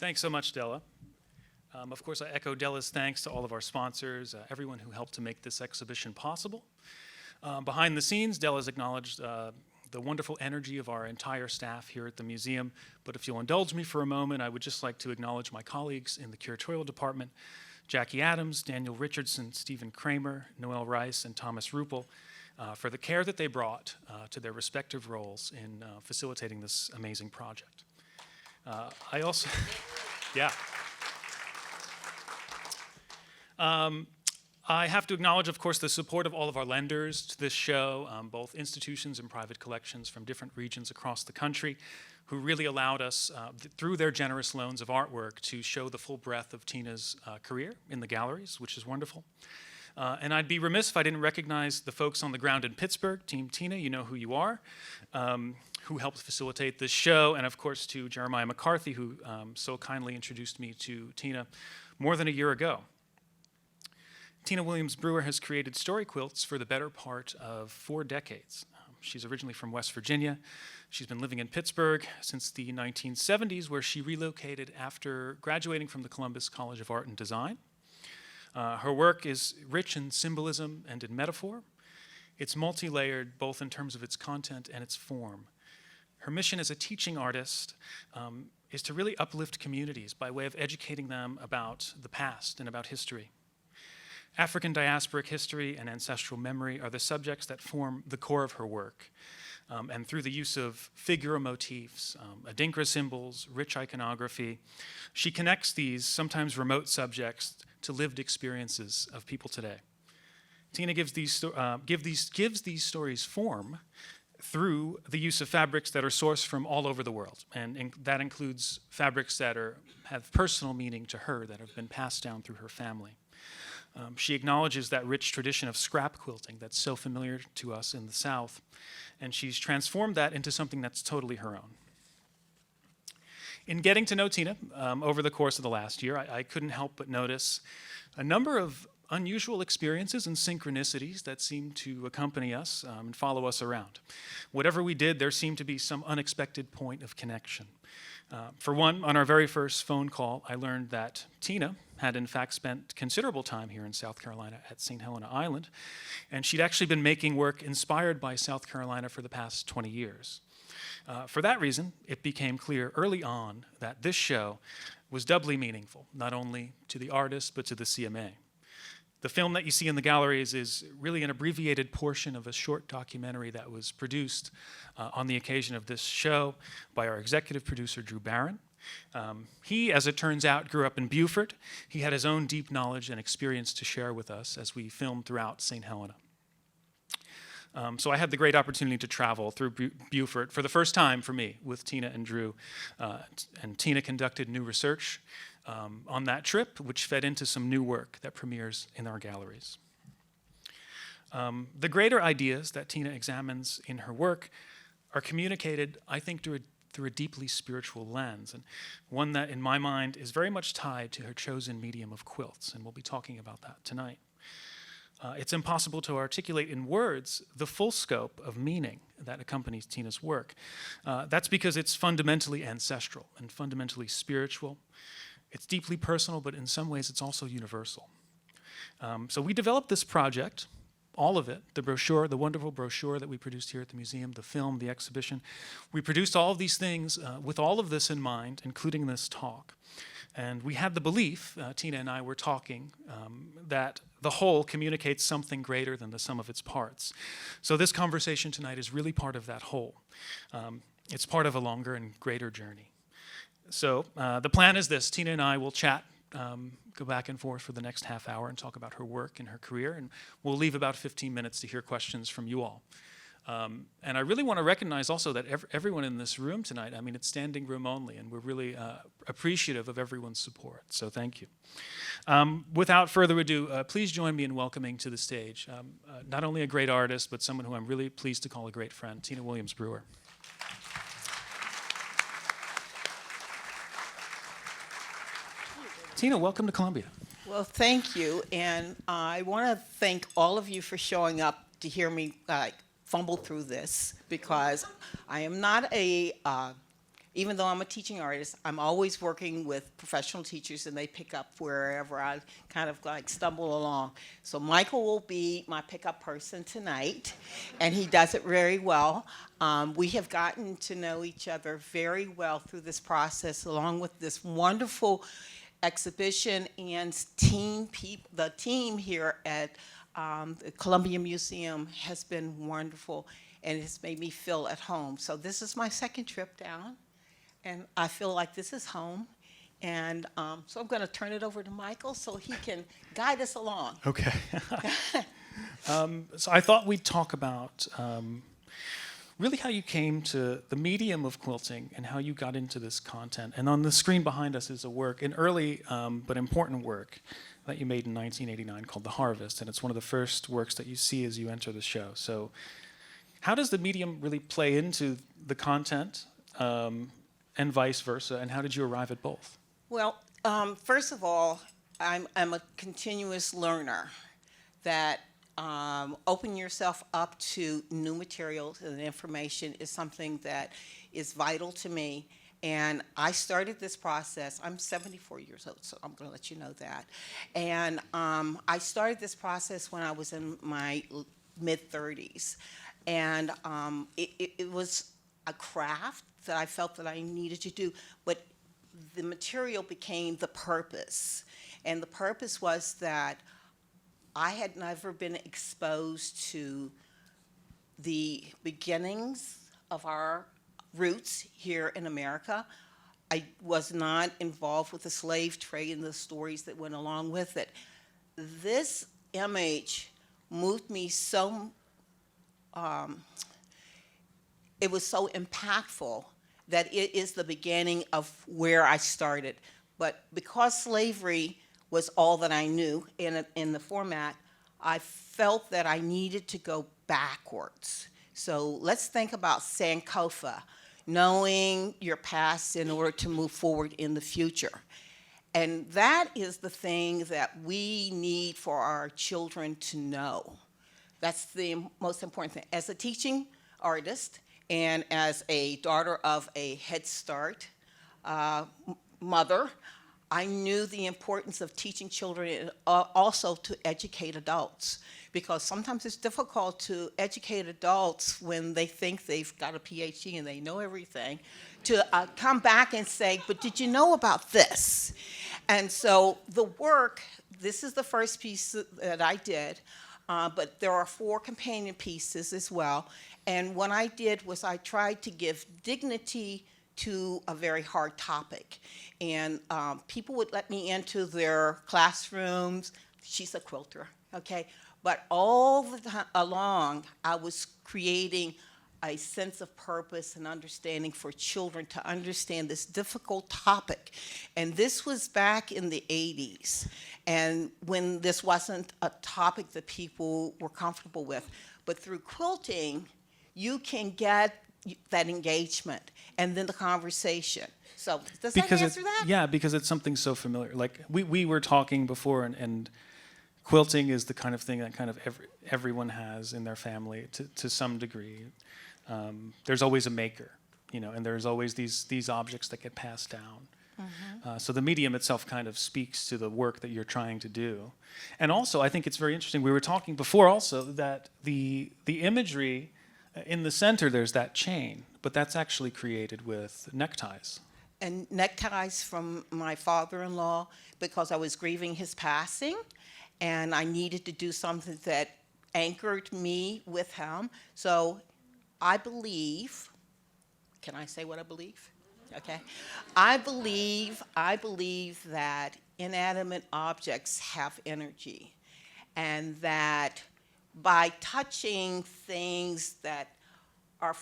Thanks so much, Della. Of course, I echo Della's thanks to all of our sponsors, everyone who helped to make this exhibition possible. Behind the scenes, Della's acknowledged the wonderful energy of our entire staff here at the museum, but if you'll indulge me for a moment, I would just like to acknowledge my colleagues in the curatorial department, Jackie Adams, Daniel Richardson, Stephen Kramer, Noel Rice, and Thomas Ruppel, for the care that they brought to their respective roles in facilitating this amazing project. I also, yeah. I have to acknowledge, of course, the support of all of our lenders to this show, both institutions and private collections from different regions across the country, who really allowed us, through their generous loans of artwork, to show the full breadth of Tina's career in the galleries, which is wonderful. And I'd be remiss if I didn't recognize the folks on the ground in Pittsburgh. Team Tina, you know who you are, who helped facilitate this show, and of course to Jeremiah McCarthy, who so kindly introduced me to Tina more than a year ago. Tina Williams Brewer has created story quilts for the better part of 4 decades. She's originally from West Virginia. She's been living in Pittsburgh since the 1970s, where she relocated after graduating from the Columbus College of Art and Design. Her work is rich in symbolism and in metaphor. It's multi-layered, both in terms of its content and its form. Her mission as a teaching artist is to really uplift communities by way of educating them about the past and about history. African diasporic history and ancestral memory are the subjects that form the core of her work. And through the use of figural motifs, Adinkra symbols, rich iconography, she connects these sometimes remote subjects to lived experiences of people today. Tina gives these stories form through the use of fabrics that are sourced from all over the world. And that includes fabrics that have personal meaning to her, that have been passed down through her family. She acknowledges that rich tradition of scrap quilting that's so familiar to us in the South, and she's transformed that into something that's totally her own. In getting to know Tina over the course of the last year, I couldn't help but notice a number of unusual experiences and synchronicities that seemed to accompany us and follow us around. Whatever we did, there seemed to be some unexpected point of connection. For one, on our very first phone call, I learned that Tina had in fact spent considerable time here in South Carolina at St. Helena Island, and she'd actually been making work inspired by South Carolina for the past 20 years. For that reason, it became clear early on that this show was doubly meaningful, not only to the artist, but to the CMA. The film that you see in the galleries is really an abbreviated portion of a short documentary that was produced on the occasion of this show by our executive producer, Drew Barron. He, as it turns out, grew up in Beaufort. He had his own deep knowledge and experience to share with us as we filmed throughout St. Helena. So I had the great opportunity to travel through Beaufort for the first time for me with Tina and Drew. And Tina conducted new research on that trip, which fed into some new work that premieres in our galleries. The greater ideas that Tina examines in her work are communicated, I think, through a deeply spiritual lens, and one that, in my mind, is very much tied to her chosen medium of quilts, and we'll be talking about that tonight. It's impossible to articulate in words the full scope of meaning that accompanies Tina's work. That's because it's fundamentally ancestral and fundamentally spiritual. It's deeply personal, but in some ways it's also universal. So we developed this project, all of it, the brochure, the wonderful brochure that we produced here at the museum, the film, the exhibition. We produced all of these things with all of this in mind, including this talk. And we had the belief, Tina and I were talking, that the whole communicates something greater than the sum of its parts. So this conversation tonight is really part of that whole. It's part of a longer and greater journey. So the plan is this. Tina and I will chat, go back and forth for the next half hour and talk about her work and her career, and we'll leave about 15 minutes to hear questions from you all. And I really want to recognize also that everyone in this room tonight, I mean, it's standing room only, and we're really appreciative of everyone's support, so thank you. Without further ado, please join me in welcoming to the stage not only a great artist, but someone who I'm really pleased to call a great friend, Tina Williams Brewer. Tina, welcome to Columbia. Well, thank you, and I want to thank all of you for showing up to hear me fumble through this, because I am not a even though I'm a teaching artist, I'm always working with professional teachers, and they pick up wherever I kind of like stumble along. So Michael will be my pickup person tonight, and he does it very well. We have gotten to know each other very well through this process, along with this wonderful exhibition and the team here at the Columbia Museum has been wonderful, and it's made me feel at home. So this is my second trip down, and I feel like this is home. And so I'm going to turn it over to Michael so he can guide us along. Okay. So I thought we'd talk about really how you came to the medium of quilting and how you got into this content. And on the screen behind us is a work, an early but important work that you made in 1989 called The Harvest. And it's one of the first works that you see as you enter the show. So how does the medium really play into the content and vice versa? And how did you arrive at both? Well, first of all, I'm a continuous learner. That open yourself up to new materials and information is something that is vital to me. And I started this process. I'm 74 years old, so I'm going to let you know that. And I started this process when I was in my mid-30s. And it was a craft that I felt that I needed to do, but the material became the purpose. And the purpose was that I had never been exposed to the beginnings of our roots here in America. I was not involved with the slave trade and the stories that went along with it. This image moved me so, it was so impactful that it is the beginning of where I started. But because slavery was all that I knew in the format, I felt that I needed to go backwards. So let's think about Sankofa, knowing your past in order to move forward in the future. And that is the thing that we need for our children to know. That's the most important thing. As a teaching artist and as a daughter of a Head Start mother, I knew the importance of teaching children and also to educate adults, because sometimes it's difficult to educate adults when they think they've got a PhD and they know everything, to come back and say, but did you know about this? And so the work, this is the first piece that I did, but there are 4 companion pieces as well. And what I did was I tried to give dignity to a very hard topic. And people would let me into their classrooms. She's a quilter, okay? But all the time along, I was creating a sense of purpose and understanding for children to understand this difficult topic. And this was back in the 80s, and when this wasn't a topic that people were comfortable with. But through quilting, you can get that engagement and then the conversation. So does that answer that? Yeah, because it's something so familiar. Like we were talking before, and quilting is the kind of thing that kind of everyone has in their family to some degree. There's always a maker, and there's always these objects that get passed down. Mm-hmm. So the medium itself kind of speaks to the work that you're trying to do. And also, I think it's very interesting. We were talking before also that the imagery in the center, there's that chain, but that's actually created with neckties. And neckties from my father-in-law, because I was grieving his passing, and I needed to do something that anchored me with him. So I believe, can I say what I believe? Okay. I believe that inanimate objects have energy, and that by touching things that are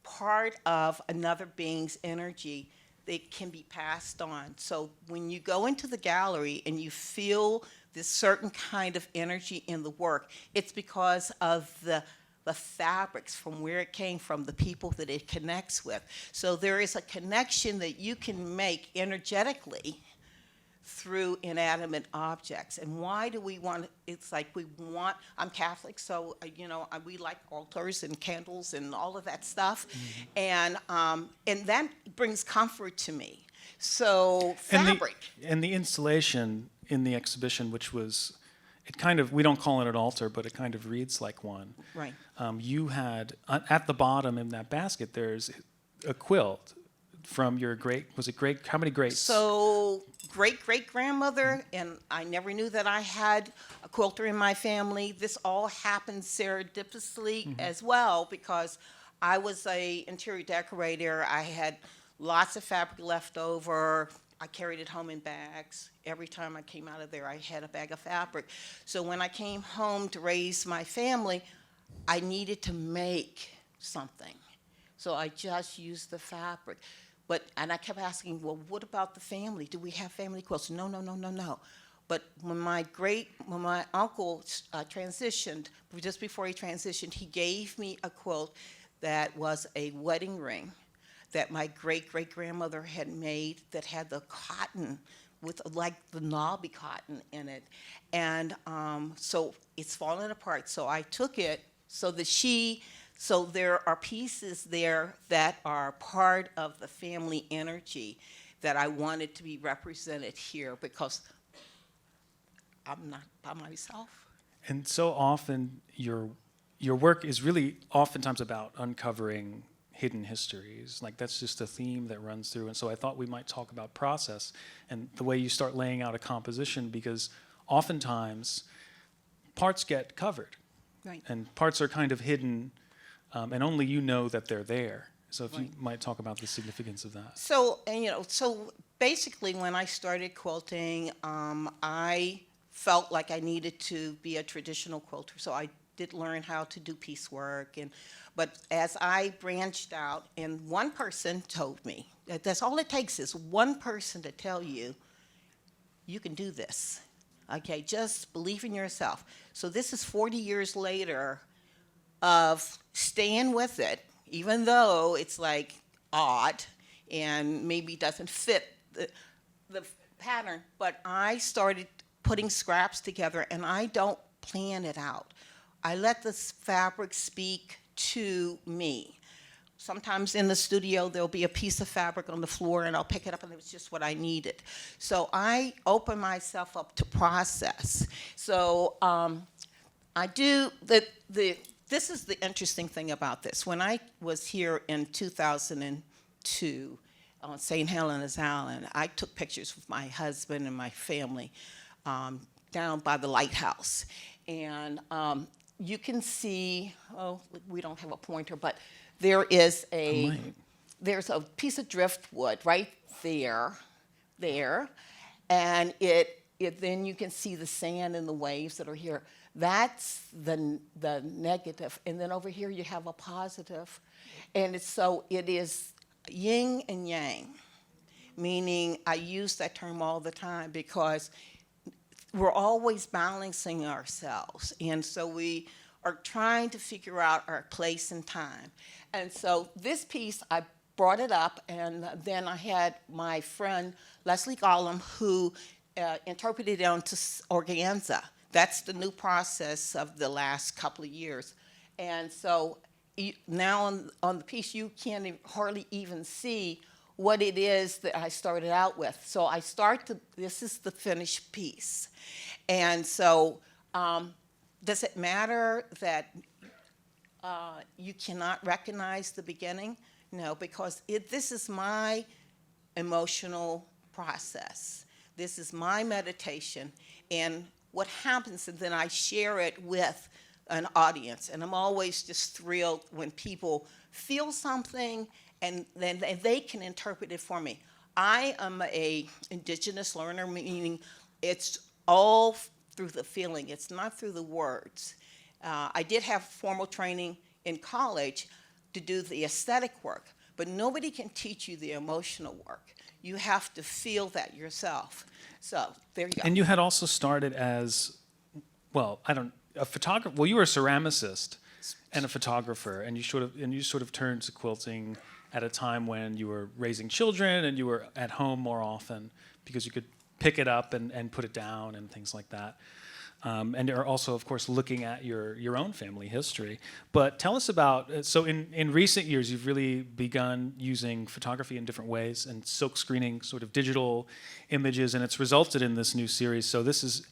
part of another being's energy, they can be passed on. So when you go into the gallery and you feel this certain kind of energy in the work, it's because of the fabrics, from where it came from, the people that it connects with. So there is a connection that you can make energetically through inanimate objects. And why do we want, it's like we want, I'm Catholic, so, we like altars and candles and all of that stuff. And that brings comfort to me. So fabric. And the installation in the exhibition, which was, it kind of, we don't call it an altar, but it kind of reads like one. Right. You had, at the bottom in that basket, there's a quilt from your how many greats? So great-great-grandmother, and I never knew that I had a quilter in my family. This all happened serendipitously as well, because I was a interior decorator. I had lots of fabric left over. I carried it home in bags. Every time I came out of there, I had a bag of fabric. So when I came home to raise my family, I needed to make something. So I just used the fabric. And I kept asking, well, what about the family? Do we have family quilts? No, no, no, no, no. But when my uncle transitioned, just before he transitioned, he gave me a quilt that was a wedding ring that my great-great-grandmother had made, that had the cotton with like the knobby cotton in it. And so it's fallen apart. So I took it so there are pieces there that are part of the family energy that I wanted to be represented here, because I'm not by myself. And so often your work is really oftentimes about uncovering hidden histories. Like, that's just a theme that runs through. And so I thought we might talk about process and the way you start laying out a composition, because oftentimes parts get covered. Right. And parts are kind of hidden, and only you know that they're there. So if you might talk about the significance of that. So basically when I started quilting, I felt like I needed to be a traditional quilter. So I did learn how to do piecework, but as I branched out, and one person told me, that's all it takes is one person to tell you, you can do this. Okay, just believe in yourself. So this is 40 years later of staying with it, even though it's like odd and maybe doesn't fit the pattern. But I started putting scraps together, and I don't plan it out. I let the fabric speak to me. Sometimes in the studio, there'll be a piece of fabric on the floor, and I'll pick it up, and it's just what I needed. So I open myself up to process. So I do this is the interesting thing about this. When I was here in 2002 on St. Helens Island, I took pictures with my husband and my family down by the lighthouse. And you can see, we don't have a pointer, but there's a piece of driftwood right there, and then you can see the sand and the waves that are here. That's the negative, and then over here you have a positive, and it is yin and yang, meaning I use that term all the time because we're always balancing ourselves, and so we are trying to figure out our place and time. And so this piece, I brought it up, and then I had my friend Leslie Gollum, who interpreted it onto organza. That's the new process of the last couple of years. And so now on the piece, you can't hardly even see what it is that I started out with. So this is the finished piece. And so does it matter that you cannot recognize the beginning? No, because this is my emotional process. This is my meditation. And what happens, and then I share it with an audience. And I'm always just thrilled when people feel something and then they can interpret it for me. I am a indigenous learner, meaning it's all through the feeling. It's not through the words. I did have formal training in college to do the aesthetic work, but nobody can teach you the emotional work. You have to feel that yourself. So there you go. And you had also started as, a photographer. Well, you were a ceramicist and a photographer, and you sort of turned to quilting at a time when you were raising children and you were at home more often because you could pick it up and put it down and things like that. And are also, of course, looking at your own family history. But tell us about, so in recent years, you've really begun using photography in different ways and silk screening sort of digital images, and it's resulted in this new series. So this is